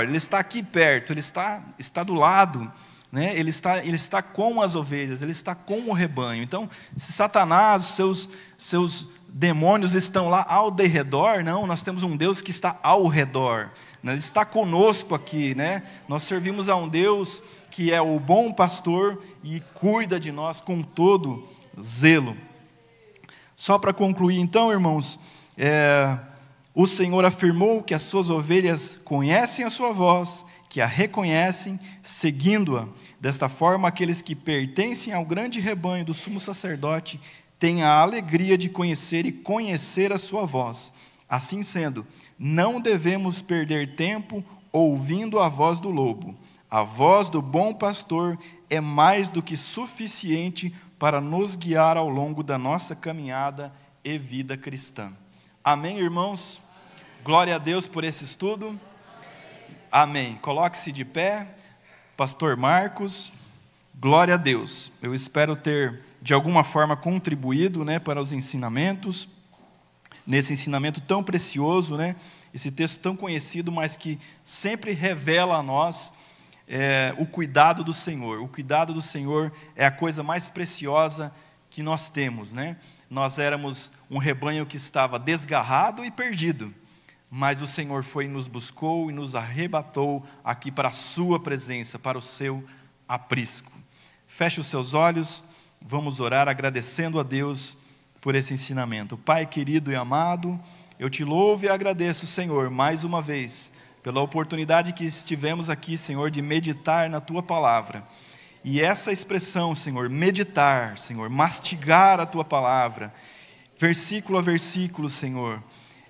ele está aqui perto, ele está do lado, né? Ele está com as ovelhas, ele está com o rebanho. Então, se Satanás, seus demônios estão lá ao derredor, não, nós temos um Deus que está ao redor, né? Ele está conosco aqui, né? Nós servimos a um Deus que é o bom pastor e cuida de nós com todo zelo. Só para concluir então, irmãos, o Senhor afirmou que as suas ovelhas conhecem a sua voz, que a reconhecem, seguindo-a. Desta forma, aqueles que pertencem ao grande rebanho do sumo sacerdote têm a alegria de conhecer e conhecer a sua voz. Assim sendo, não devemos perder tempo ouvindo a voz do lobo. A voz do bom pastor é mais do que suficiente para nos guiar ao longo da nossa caminhada e vida cristã. Amém, irmãos? Glória a Deus por esse estudo. Amém. Coloque-se de pé. Pastor Marcos, glória a Deus. Eu espero ter, de alguma forma, contribuído, né, para os ensinamentos, nesse ensinamento tão precioso, né, esse texto tão conhecido, mas que sempre revela a nós o cuidado do Senhor. O cuidado do Senhor é a coisa mais preciosa que nós temos, né? Nós éramos um rebanho que estava desgarrado e perdido, mas o Senhor foi e nos buscou e nos arrebatou aqui para a sua presença, para o seu aprisco. Feche os seus olhos, vamos orar agradecendo a Deus por esse ensinamento. Pai querido e amado, eu te louvo e agradeço, Senhor, mais uma vez, pela oportunidade que estivemos aqui, Senhor, de meditar na Tua Palavra. E essa expressão, Senhor, meditar, Senhor, mastigar a Tua Palavra, versículo a versículo, Senhor,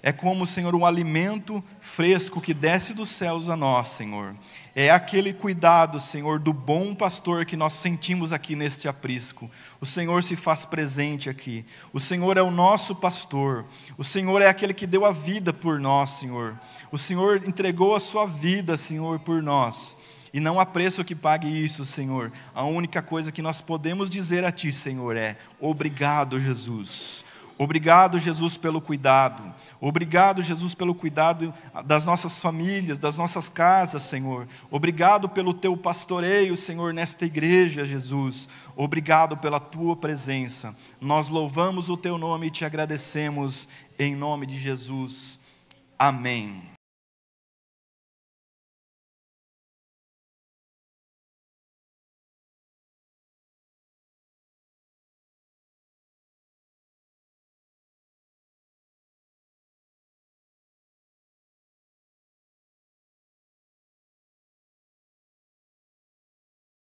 é como, Senhor, um alimento fresco que desce dos céus a nós, Senhor. É aquele cuidado, Senhor, do bom pastor que nós sentimos aqui neste aprisco. O Senhor se faz presente aqui. O Senhor é o nosso pastor. O Senhor é aquele que deu a vida por nós, Senhor. O Senhor entregou a sua vida, Senhor, por nós. E não há preço que pague isso, Senhor. A única coisa que nós podemos dizer a Ti, Senhor, é: obrigado, Jesus. Obrigado, Jesus, pelo cuidado. Obrigado, Jesus, pelo cuidado das nossas famílias, das nossas casas, Senhor. Obrigado pelo Teu pastoreio, Senhor, nesta igreja, Jesus. Obrigado pela Tua presença. Nós louvamos o Teu nome e Te agradecemos em nome de Jesus. Amém.